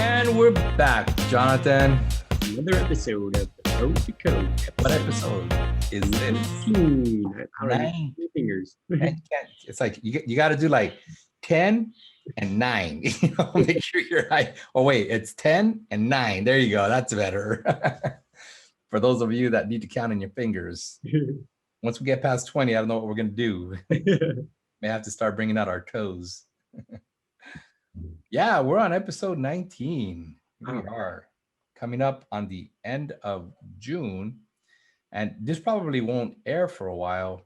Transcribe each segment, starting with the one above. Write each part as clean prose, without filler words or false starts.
And we're back, Jonathan. Another episode of the roadtocode. What episode is this? 19. Nine. Fingers. It's like you got to do like 10 and 9. Make sure you're right. Oh wait, it's 10 and 9. There you go. That's better. For those of you that need to count in your fingers. Once we get past 20, I don't know what we're gonna do. May have to start bringing out our toes. Yeah, we're on episode 19. We are coming up on the end of June, and this probably won't air for a while,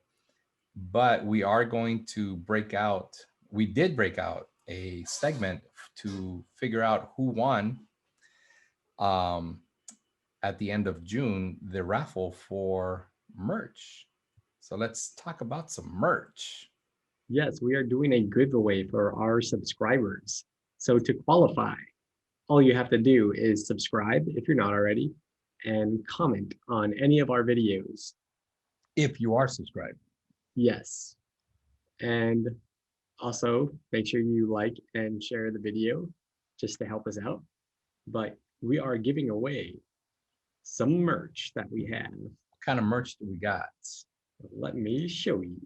but we are going to break out. We did break out a segment to figure out who won at the end of June, the raffle for merch. So let's talk about some merch. Yes, we are doing a giveaway for our subscribers. So to qualify, all you have to do is subscribe if you're not already and comment on any of our videos. If you are subscribed. Yes. And also make sure you like and share the video just to help us out. But we are giving away some merch that we have. What kind of merch do we got? Let me show you.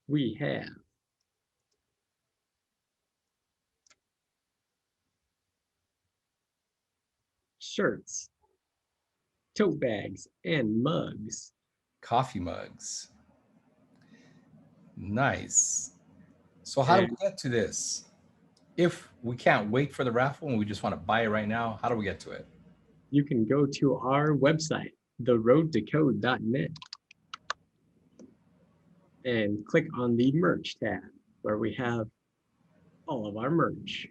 We have shirts, tote bags, and mugs. Coffee mugs. Nice. So how do we get to this? If we can't wait for the raffle and we just want to buy it right now, how do we get to it? You can go to our website, theroadtocode.net, and click on the merch tab where we have all of our merch.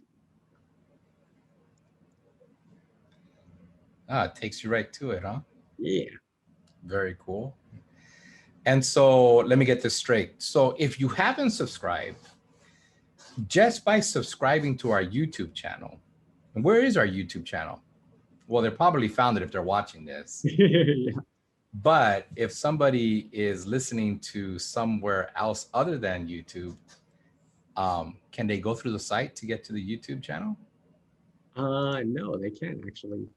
It takes you right to it, huh? Yeah. Very cool. And so let me get this straight. So if you haven't subscribed, just by subscribing to our YouTube channel, and where is our YouTube channel? Well, they're probably found it if they're watching this. Yeah. But if somebody is listening to somewhere else other than YouTube, can they go through the site to get to the YouTube channel? No, they can't actually.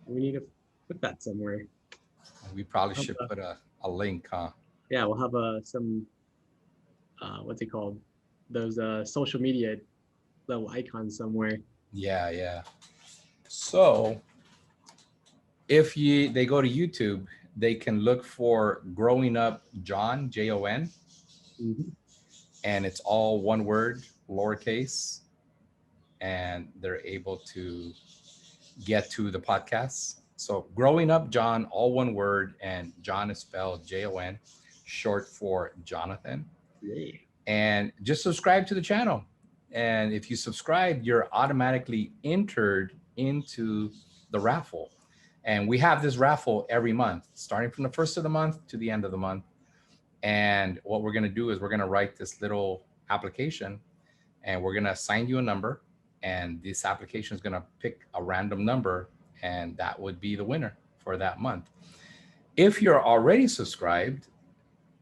We need to put that somewhere. We probably should put a link, huh? Yeah, we'll have some, what's it called? Those social media little icons somewhere. Yeah. So if they go to YouTube, they can look for GrowingUpJon, Jon, and it's all one word, lowercase, and they're able to get to the podcast. So GrowingUpJon, all one word, and Jon is spelled Jon, short for Jonathan. Yeah. And just subscribe to the channel. And if you subscribe, you're automatically entered into the raffle. And we have this raffle every month, starting from the first of the month to the end of the month. And what we're going to do is we're going to write this little application, and we're going to assign you a number. And this application is going to pick a random number, and that would be the winner for that month. If you're already subscribed,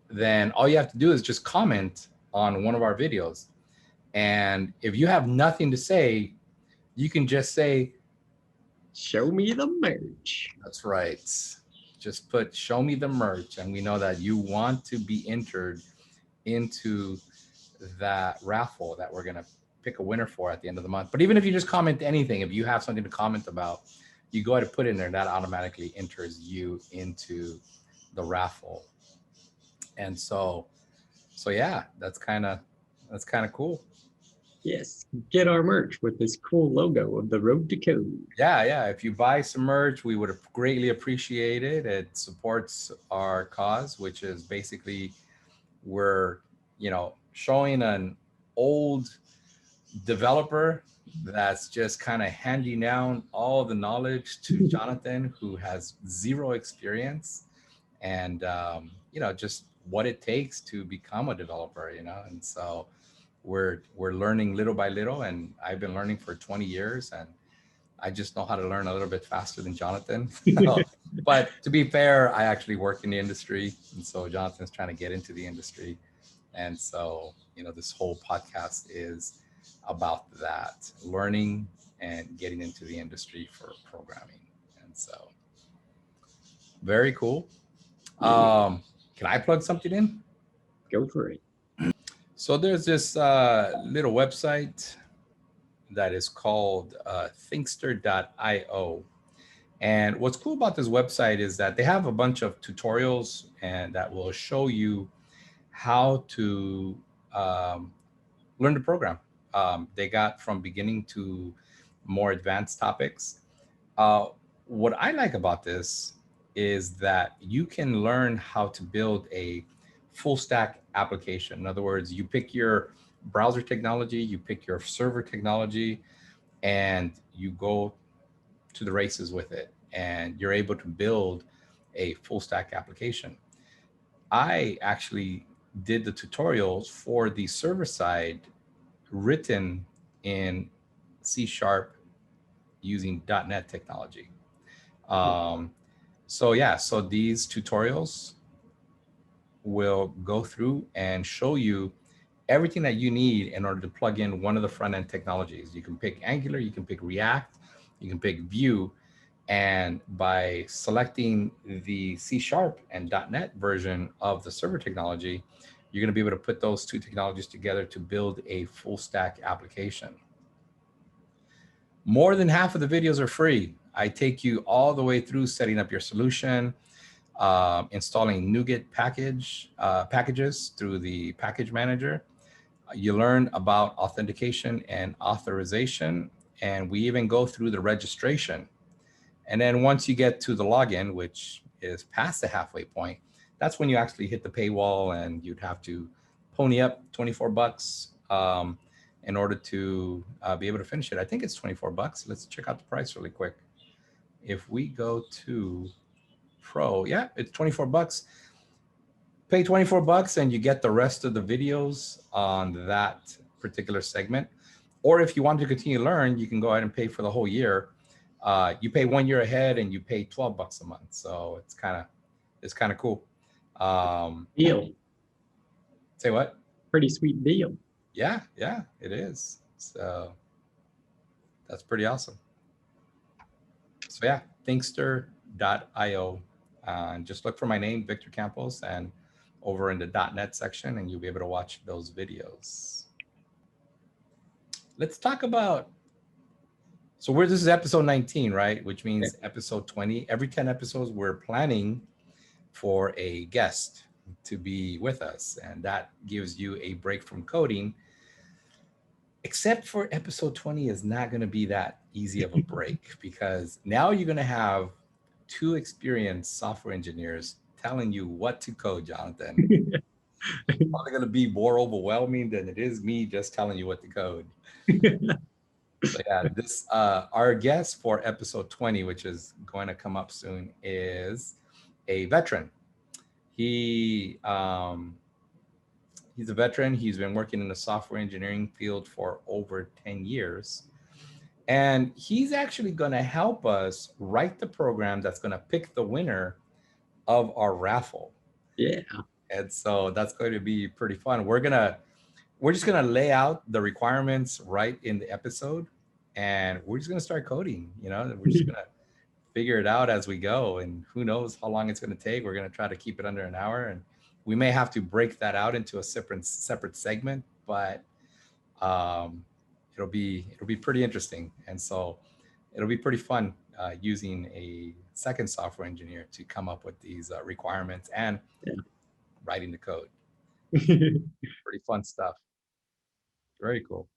then all you have to do is just comment on one of our videos. And if you have nothing to say, you can just say, show me the merch. That's right. Just put show me the merch, and we know that you want to be entered into that raffle that we're going to pick a winner for at the end of the month. But even if you just comment anything, if you have something to comment about, you go ahead and put it in there, that automatically enters you into the raffle. And so yeah, that's kind of cool. Yes, get our merch with this cool logo of the Road to Code. Yeah. If you buy some merch, we would greatly appreciate it. It supports our cause, which is basically we're, showing an old developer that's just kind of handing down all the knowledge to Jonathan, who has zero experience, and just what it takes to become a developer, and so we're learning little by little, and I've been learning for 20 years, and I just know how to learn a little bit faster than Jonathan. But to be fair, I actually work in the industry, and so Jonathan's trying to get into the industry. And so, this whole podcast is about that, learning and getting into the industry for programming. And so, very cool. Yeah, Can I plug something in? go for it. So there's this little website that is called thinkster.io. And what's cool about this website is that they have a bunch of tutorials and that will show you how to learn the program. They got from beginning to more advanced topics. Uh, what I like about this is that you can learn how to build a full stack application. In other words, you pick your browser technology, you pick your server technology, and you go to the races with it. And you're able to build a full stack application. I actually did the tutorials for the server side written in C Sharp using .NET technology. Um, so yeah, so these tutorials will go through and show you everything that you need in order to plug in one of the front end technologies. You can pick Angular, you can pick React, you can pick Vue, and by selecting the C Sharp and .NET version of the server technology, you're going to be able to put those two technologies together to build a full stack application. More than half of the videos are free. I take you all the way through setting up your solution, installing NuGet packages through the package manager. You learn about authentication and authorization, and we even go through the registration. And then once you get to the login, which is past the halfway point, that's when you actually hit the paywall and you'd have to pony up 24 bucks in order to be able to finish it. I think it's 24 bucks. Let's check out the price really quick. If we go to Pro, yeah, it's 24 bucks. Pay 24 bucks and you get the rest of the videos on that particular segment. Or if you want to continue to learn, you can go ahead and pay for the whole year. You pay 1 year ahead and you pay 12 bucks a month. So it's kind of cool. Um, Deal. say what? Pretty sweet deal. Yeah, it is. So that's pretty awesome. So yeah, thinkster.io. And just look for my name, Victor Campos, and over in the .NET section, and you'll be able to watch those videos. Let's talk about. So this is episode 19, right? Which Yeah. means episode 20. Every 10 episodes, we're planning for a guest to be with us, and that gives you a break from coding. Except for episode 20 is not going to be that easy of a break because now you're going to have two experienced software engineers telling you what to code, Jonathan. Probably going to be more overwhelming than it is me just telling you what to code. So yeah, this our guest for episode 20, which is going to come up soon, is a veteran. He he's a veteran. He's been working in the software engineering field for over 10 years. And he's actually going to help us write the program that's going to pick the winner of our raffle. Yeah. And so that's going to be pretty fun. We're just gonna lay out the requirements right in the episode, and we're just gonna start coding. We're just gonna figure it out as we go, and who knows how long it's gonna take. We're gonna try to keep it under an hour, and we may have to break that out into a separate segment, but it'll be pretty interesting, and so it'll be pretty fun using a second software engineer to come up with these requirements and writing the code. Pretty fun stuff. Very cool.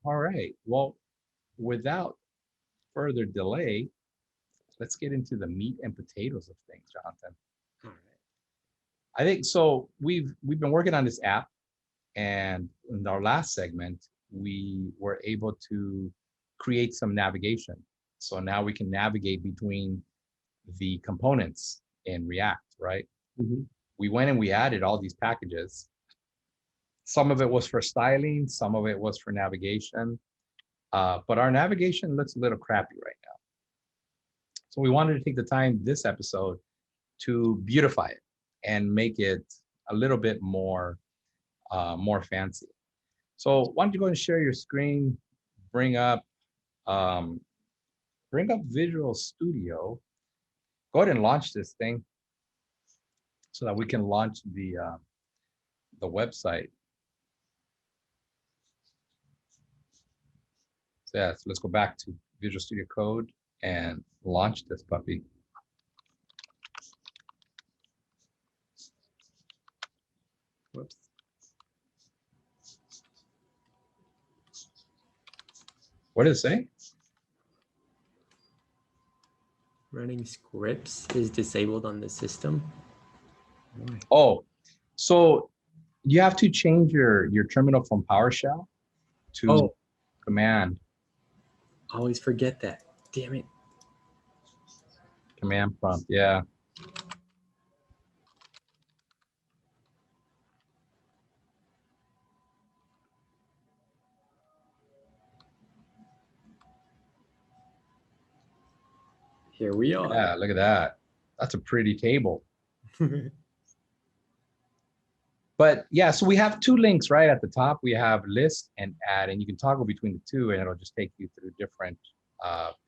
All right. Well, without further delay, let's get into the meat and potatoes of things, Jonathan. All right. I think so. We've been working on this app, and in our last segment, we were able to create some navigation. So now we can navigate between the components in React, right? Mhm. We went and we added all these packages. Some of it was for styling, some of it was for navigation. But our navigation looks a little crappy right now. So we wanted to take the time this episode to beautify it and make it a little bit more fancy. So why don't you go and share your screen, bring up Visual Studio. Go ahead and launch this thing so that we can launch the website. So yeah, so let's go back to Visual Studio Code and launch this puppy. Whoops. What did it say? Running scripts is disabled on the system. Why? Oh, so you have to change your terminal from PowerShell to command I always forget that. Damn it. prompt. Yeah. Here we are. Yeah, look at that. That's a pretty table. But yeah, so we have two links right at the top. We have list and add, and you can toggle between the two, and it'll just take you through different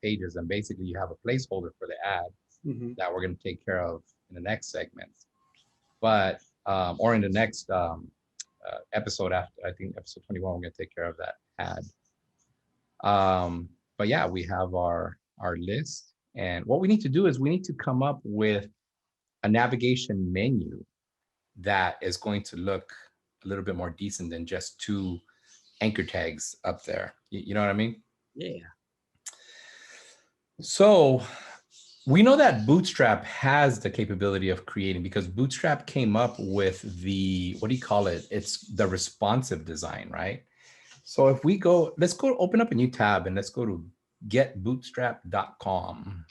pages. And basically, you have a placeholder for the ad that we're going to take care of in the next segment, but or in the next episode after. I think episode 21, we're going to take care of that ad. But yeah, we have our list, and what we need to do is we need to come up with a navigation menu that is going to look a little bit more decent than just two anchor tags up there. You know what I mean? Yeah. So we know that Bootstrap has the capability of creating, because Bootstrap came up with the, what do you call it? It's the responsive design, right? So if we go, let's go open up a new tab and let's go to getbootstrap.com.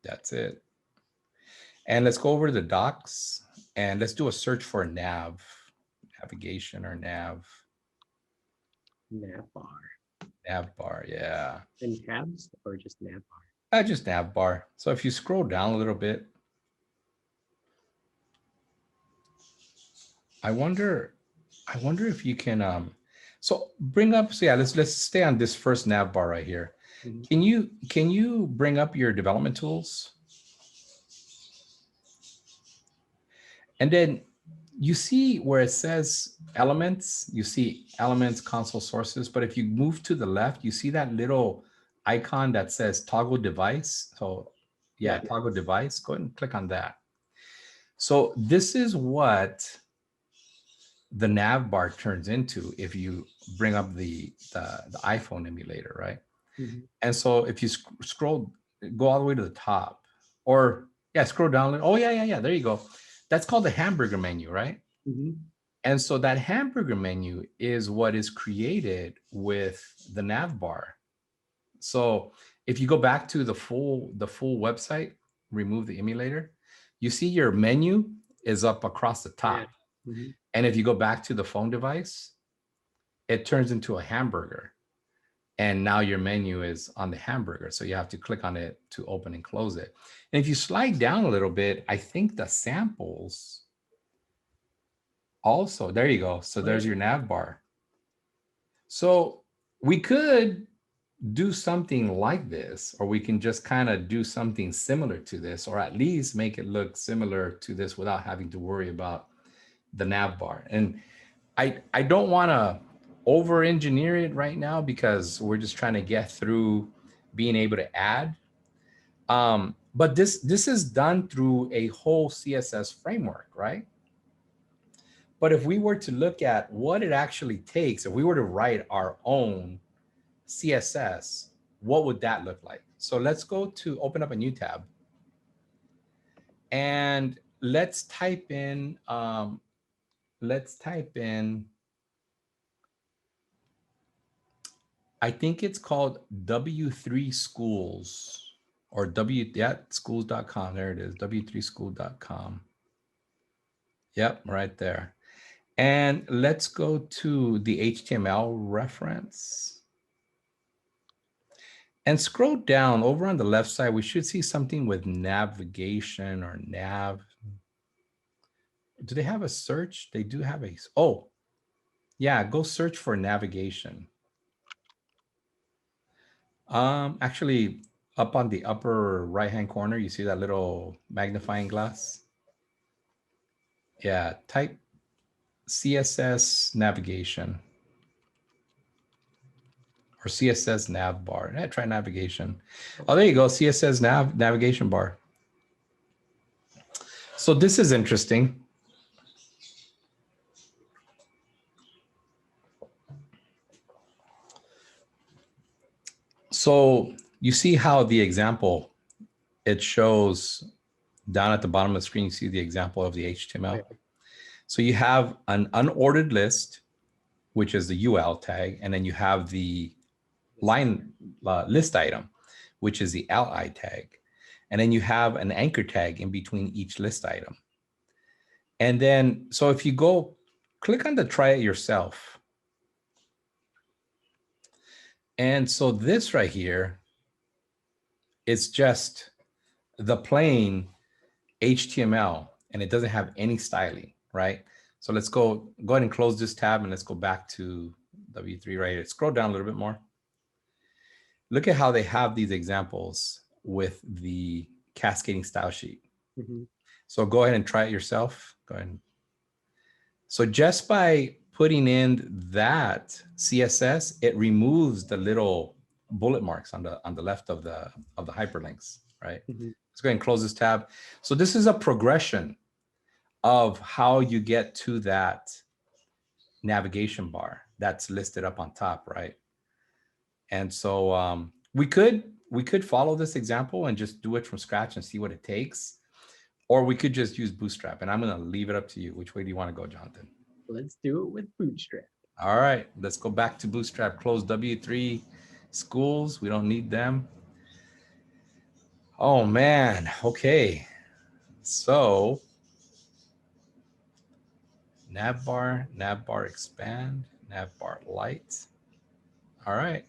That's it. And let's go over to the docs and let's do a search for navigation or nav bar. Yeah. And tabs or just nav bar? Just nav bar. So if you scroll down a little bit, I wonder if you can so bring up, so yeah, let's stay on this first nav bar right here. Can you bring up your development tools? And then you see where it says elements, you see elements, console sources, but if you move to the left, you see that little icon that says toggle device. So yeah, toggle device, go ahead and click on that. So this is what the nav bar turns into if you bring up the iPhone emulator, right? And so if you scroll, go all the way to the top, or yeah, scroll down. Oh yeah, there you go. That's called the hamburger menu, right? And so that hamburger menu is what is created with the nav bar. So if you go back to the full website, remove the emulator, you see your menu is up across the top. And if you go back to the phone device, it turns into a hamburger. And now your menu is on the hamburger. So you have to click on it to open and close it. And if you slide down a little bit, I think the samples also, there you go. So there's your nav bar. So we could do something like this, or we can just kind of do something similar to this, or at least make it look similar to this without having to worry about the nav bar. And I don't want to over engineer it right now because we're just trying to get through being able to add. But this is done through a whole CSS framework, right? But if we were to look at what it actually takes, if we were to write our own CSS, what would that look like? So let's go to open up a new tab. And let's type in, I think it's called W3 Schools or schools.com. There it is, w3school.com. Yep, right there. And let's go to the HTML reference. And scroll down over on the left side, we should see something with navigation or nav. Do they have a search? They do have a, oh, yeah, go search for navigation. Actually, up on the upper right-hand corner, you see that little magnifying glass? Yeah, type CSS navigation or CSS nav bar. Yeah, try navigation. Oh, there you go, CSS navigation bar. So this is interesting. So you see how the example, it shows down at the bottom of the screen, you see the example of the HTML. Okay. So you have an unordered list, which is the UL tag, and then you have the line list item, which is the li tag. And then you have an anchor tag in between each list item. And then, so if you go click on the try it yourself. And so this right here, it's just the plain HTML and it doesn't have any styling, right? So let's go ahead and close this tab and let's go back to W3 right here. Scroll down a little bit more. Look at how they have these examples with the cascading style sheet. Mm-hmm. So go ahead and try it yourself. Go ahead. So just by putting in that CSS, it removes the little bullet marks on the left of the hyperlinks, right? Mm-hmm. Let's go ahead and close this tab. So this is a progression of how you get to that navigation bar that's listed up on top, right? And so we could follow this example and just do it from scratch and see what it takes, or we could just use Bootstrap. And I'm going to leave it up to you. Which way do you want to go, Jonathan? Let's do it with Bootstrap. All right, let's go back to Bootstrap. Close W3 schools. We don't need them. Oh man. Okay. So navbar expand, navbar light. All right.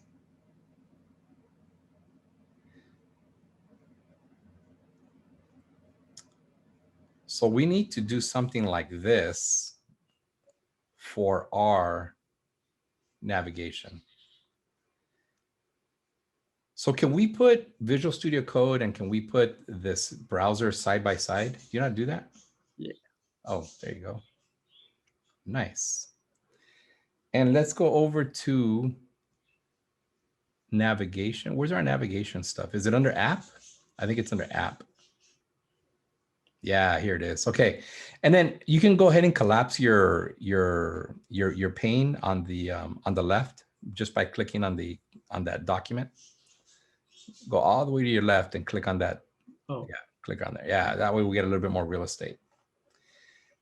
So we need to do something like this for our navigation. So can we put Visual Studio Code and can we put this browser side by side? Do you not do that? Yeah. Oh, there you go. Nice. And let's go over to navigation. Where's our navigation stuff? Is it under app? I think it's under app. Yeah, here it is. Okay. And then you can go ahead and collapse your pane on the left just by clicking on that document. Go all the way to your left and click on that. Oh. Yeah, click on there. Yeah, that way we get a little bit more real estate.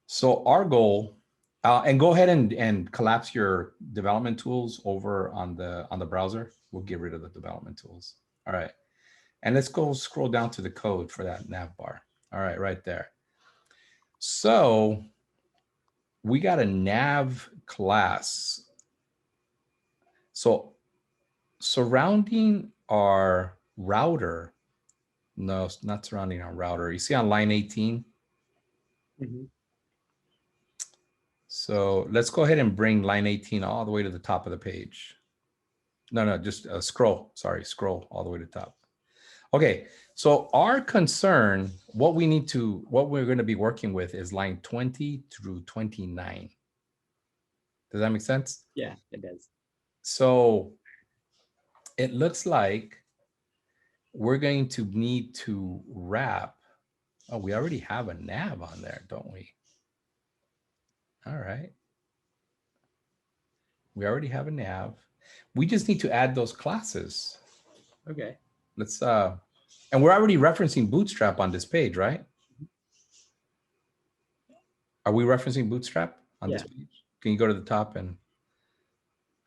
So our goal, and go ahead and collapse your development tools over on the browser. We'll get rid of the development tools. All right. And let's go scroll down to the code for that nav bar. All right, right there. So we got a nav class. So surrounding our router, no, not surrounding our router. You see on line 18? Mm-hmm. So let's go ahead and bring line 18 all the way to the top of the page. No, just scroll. Sorry, scroll all the way to the top. Okay, so our concern, what we're going to be working with is line 20 through 29. Does that make sense? Yeah, it does. So it looks like we're going to need to wrap. Oh, we already have a nav on there, don't we? All right. We already have a nav. We just need to add those classes. Okay. Let's, and we're already referencing Bootstrap on this page, right? Are we referencing Bootstrap on this page? Can you go to the top and?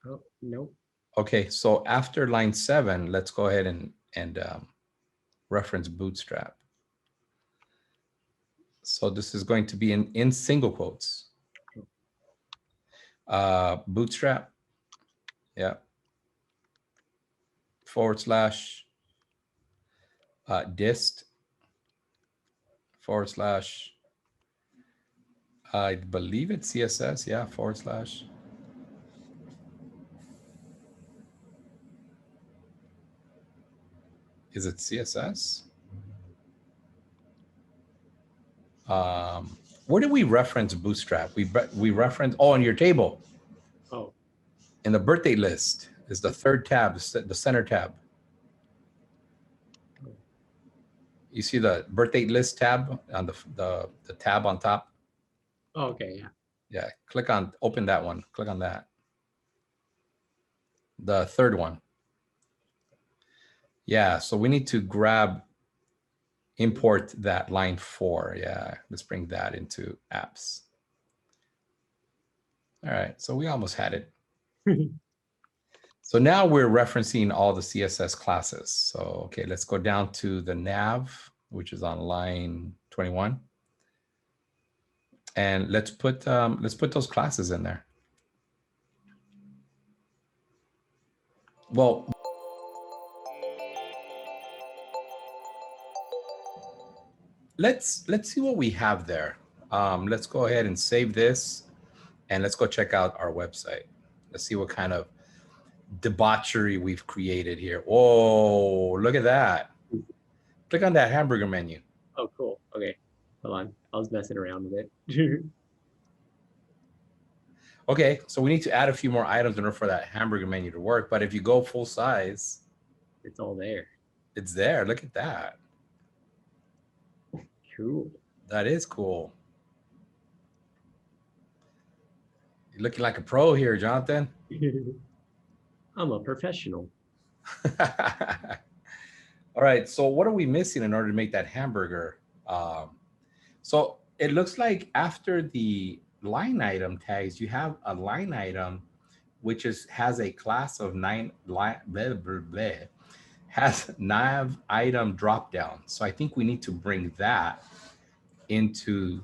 Oh, nope. Okay, so after line 7, let's go ahead and reference Bootstrap. So this is going to be in single quotes. Bootstrap, yeah, /dist /, I believe it's CSS, yeah, /. Is it CSS? Where did we reference Bootstrap? We reference, oh, on your table. Oh. In the birthday list is the third tab, the center tab. You see the birthday list tab on the tab on top? Oh, okay, yeah. Yeah, click on, open that one. Click on that. The third one. Yeah, so we need to import that line 4. Yeah, let's bring that into apps. All right, so we almost had it. So now we're referencing all the CSS classes. So, okay, let's go down to the nav, which is on line 21. And let's put those classes in there. Well, let's see what we have there. Let's go ahead and save this, and let's go check out our website. Let's see what kind of debauchery we've created here. Whoa, look at that. Click on that hamburger menu. Oh, cool. Okay, hold on. I was messing around with it. Okay, so we need to add a few more items in order for that hamburger menu to work. But if you go full size, it's all there. It's there. Look at that. Cool. That is cool. You're looking like a pro here, Jonathan. I'm a professional. All right, so what are we missing in order to make that hamburger? So it looks like after the line item tags, you have a line item which has a class of has nav item drop down. So I think we need to bring that into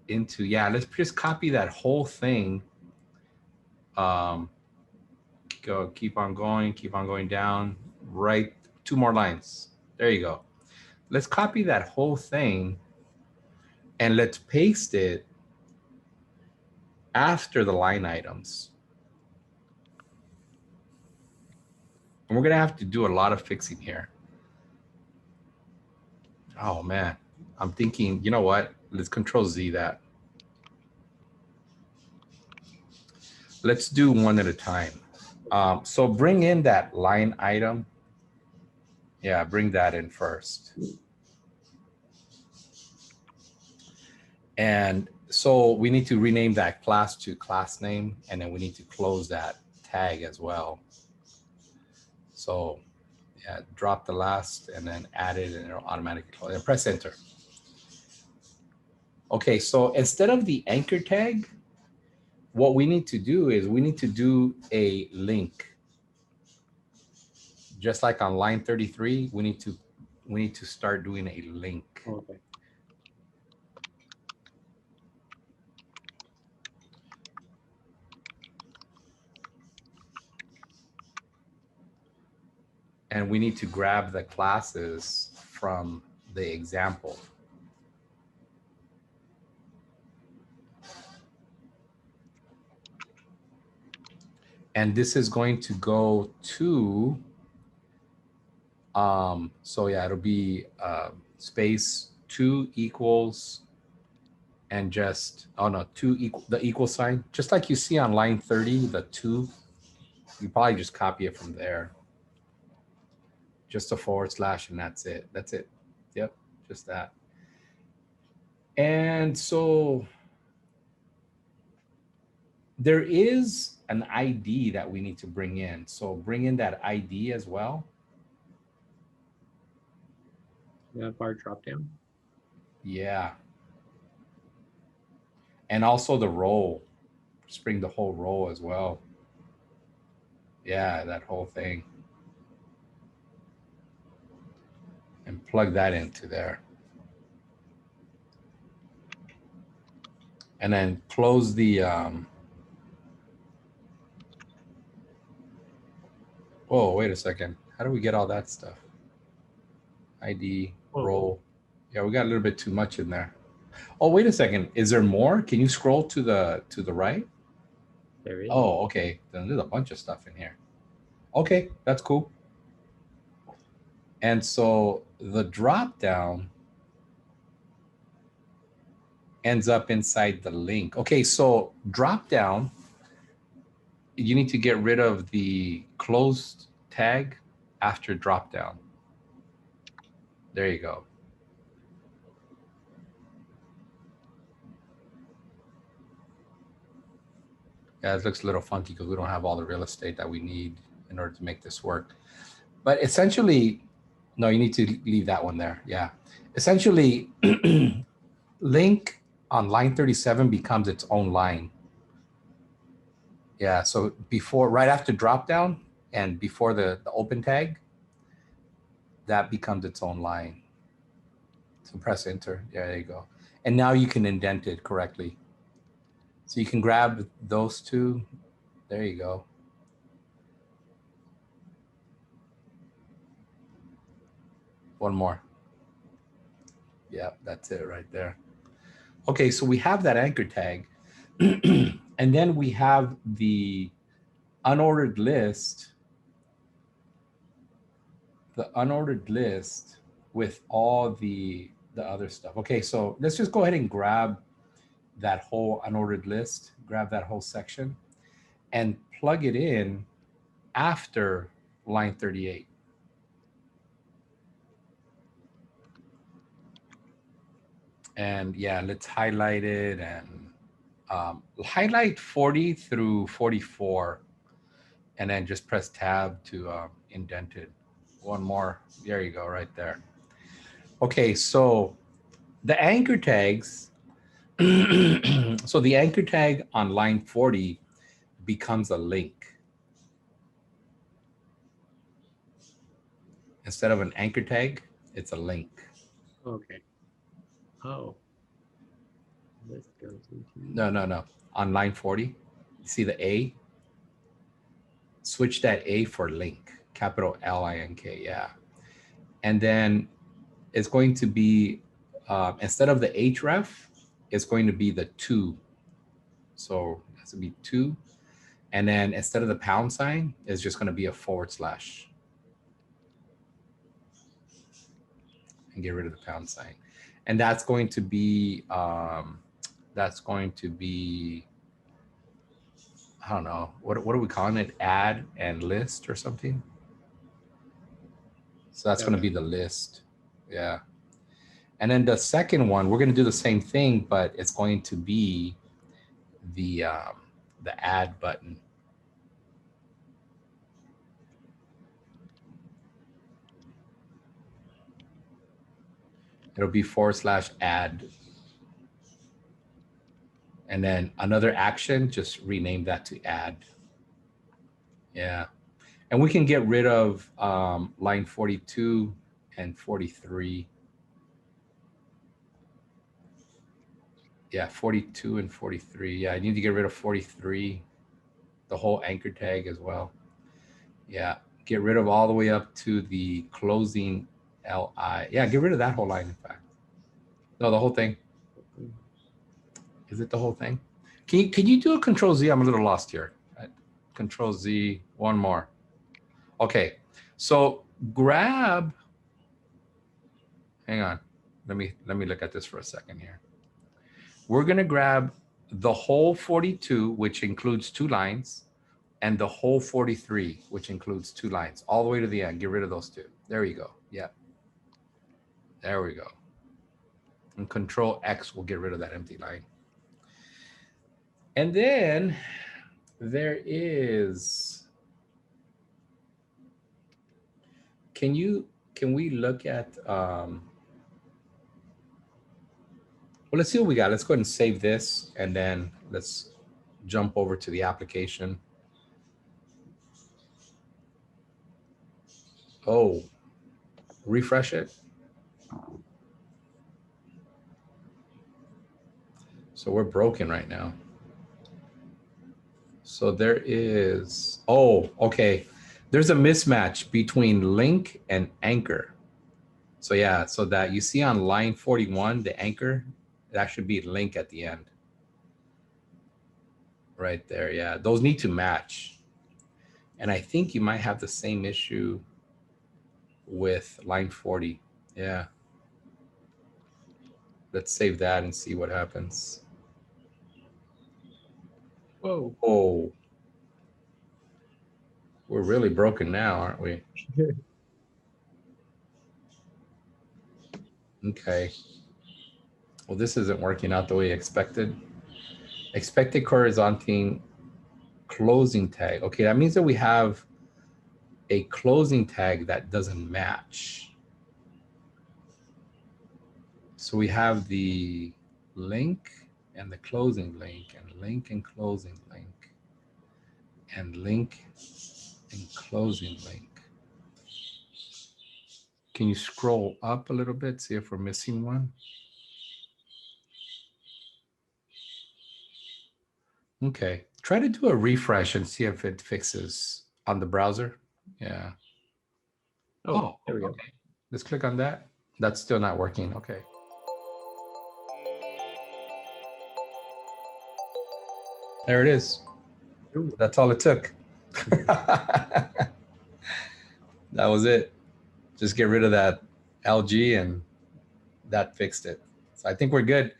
yeah, let's just copy that whole thing. Keep on going down, right, 2 more lines. There you go. Let's copy that whole thing and let's paste it after the line items. And we're gonna have to do a lot of fixing here. Oh man, I'm thinking, you know what? Let's Control Z that. Let's do one at a time. So bring in that line item. Yeah, bring that in first. And so we need to rename that class to class name, and then we need to close that tag as well. So yeah, drop the last and then add it, and it'll automatically close. And press enter. Okay, so instead of the anchor tag, what we need to do is we need to do a link. Just like on line 33, we need to start doing a link. Okay. And we need to grab the classes from the example. And this is going to go to, so yeah, it'll be space 2 equals, and just, oh no, 2 equal, the equal sign, just like you see on line 30, the 2, you probably just copy it from there. Just a / and that's it. That's it. Yep, just that. And so there is an ID that we need to bring in. So bring in that ID as well. That bar drop down. Yeah. And also the row. Just bring the whole row as well. Yeah, that whole thing. And plug that into there. And then close the, oh, wait a second. How do we get all that stuff? ID, row. Yeah, we got a little bit too much in there. Oh, wait a second. Is there more? Can you scroll to the right? There is. Oh, okay. Then there's a bunch of stuff in here. Okay, that's cool. And so the drop down ends up inside the link. Okay, so drop down, you need to get rid of the closed tag after drop down. There you go. Yeah, it looks a little funky because we don't have all the real estate that we need in order to make this work. But essentially, no, you need to leave that one there. Yeah. Essentially, link on line 37 becomes its own line. Yeah, so before, right after drop down and before the open tag, that becomes its own line. So press enter. Yeah, there you go. And now you can indent it correctly. So you can grab those two. There you go. One more. Yeah, that's it right there. Okay, so we have that anchor tag. And then we have the unordered list. The unordered list with all the other stuff. Okay, so let's just go ahead and grab that whole unordered list, grab that whole section, and plug it in after line 38. And yeah, let's highlight it and highlight 40 through 44, and then just press tab to indent it. One more, there you go, right there. Okay, so the anchor tags, so the anchor tag on line 40 becomes a link. Instead of an anchor tag, it's a link. Okay. Oh. This goes into. No. On line 40, you see the A? Switch that A for link, capital L-I-N-K, yeah. And then it's going to be, instead of the href, it's going to be the 2. So it has to be 2. And then instead of the pound sign, it's just going to be a /. And get rid of the pound sign. And that's going to be, I don't know, what are we calling it? Add and list or something? So that's going to be the list. Yeah. And then the second one, we're going to do the same thing, but it's going to be the add button. It'll be /add. And then another action, just rename that to add. Yeah. And we can get rid of line 42 and 43. Yeah, 42 and 43. Yeah, I need to get rid of 43, the whole anchor tag as well. Yeah, get rid of all the way up to the closing LI. Yeah, get rid of that whole line, in fact. No, the whole thing. Is it the whole thing? Can you do a Control Z? I'm a little lost here. Control Z, one more. Okay, so grab, hang on. Let me look at this for a second here. We're gonna grab the whole 42, which includes 2 lines, and the whole 43, which includes 2 lines, all the way to the end. Get rid of those 2. There you go. Yeah. There we go. And Control X will get rid of that empty line. And then there is, can we look at, well, let's see what we got. Let's go ahead and save this, and then let's jump over to the application. Oh, refresh it. So we're broken right now. So there is, oh, okay. There's a mismatch between link and anchor. So yeah, so that you see on line 41, the anchor That should be link at the end. Right there, yeah. Those need to match. And I think you might have the same issue with line 40. Yeah. Let's save that and see what happens. Whoa. Oh, we're really broken now, aren't we? Okay. Well, this isn't working out the way expected. Expected horizontal closing tag. Okay, that means that we have a closing tag that doesn't match. So we have the link and the closing link and link and closing link and link and closing link. Can you scroll up a little bit, see if we're missing one? Okay, try to do a refresh and see if it fixes on the browser. Yeah. Oh, there we go. Okay. Let's click on that. That's still not working. Okay. There it is. Ooh. That's all it took. That was it. Just get rid of that LG and that fixed it. So I think we're good.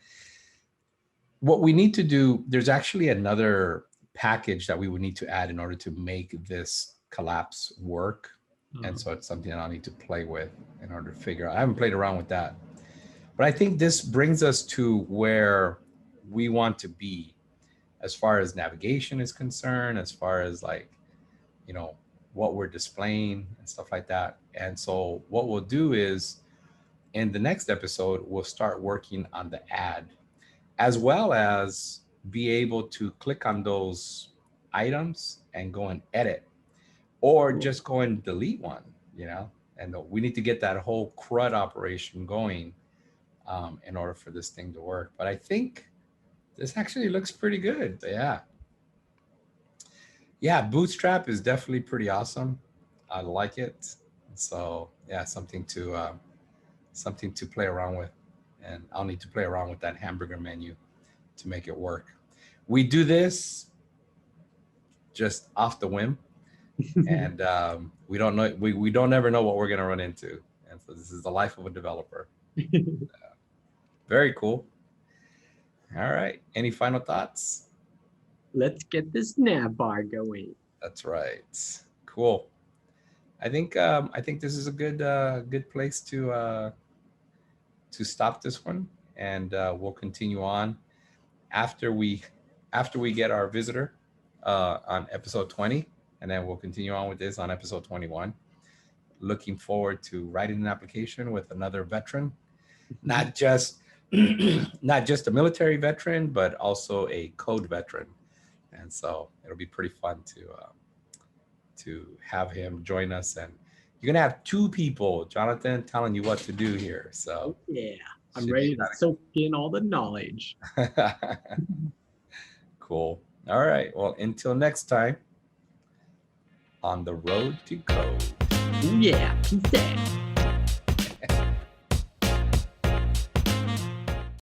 What we need to do, there's actually another package that we would need to add in order to make this collapse work. And so it's something that I'll need to play with in order to figure out. I haven't played around with that. But I think this brings us to where we want to be as far as navigation is concerned, as far as like, you know, what we're displaying and stuff like that. And so what we'll do is in the next episode, we'll start working on the ad, as well as be able to click on those items and go and edit, or just go and delete one, you know, and we need to get that whole CRUD operation going in order for this thing to work. But I think this actually looks pretty good. Yeah. Yeah, Bootstrap is definitely pretty awesome. I like it. So yeah, something to play around with. And I'll need to play around with that hamburger menu to make it work. We do this just off the whim. And we don't know, we don't ever know what we're going to run into. And so this is the life of a developer. Very cool. All right. Any final thoughts? Let's get this nav bar going. That's right. Cool. I think this is a good place to stop this one, and we'll continue on after we get our visitor on episode 20, and then we'll continue on with this on episode 21. Looking forward to writing an application with another veteran, not just a military veteran, but also a code veteran. And so it'll be pretty fun to have him join us. And you're gonna have two people, Jonathan, telling you what to do here. So yeah, I'm ready to soak in all the knowledge. Cool. All right. Well, until next time, on the road to code. Yeah, peace out.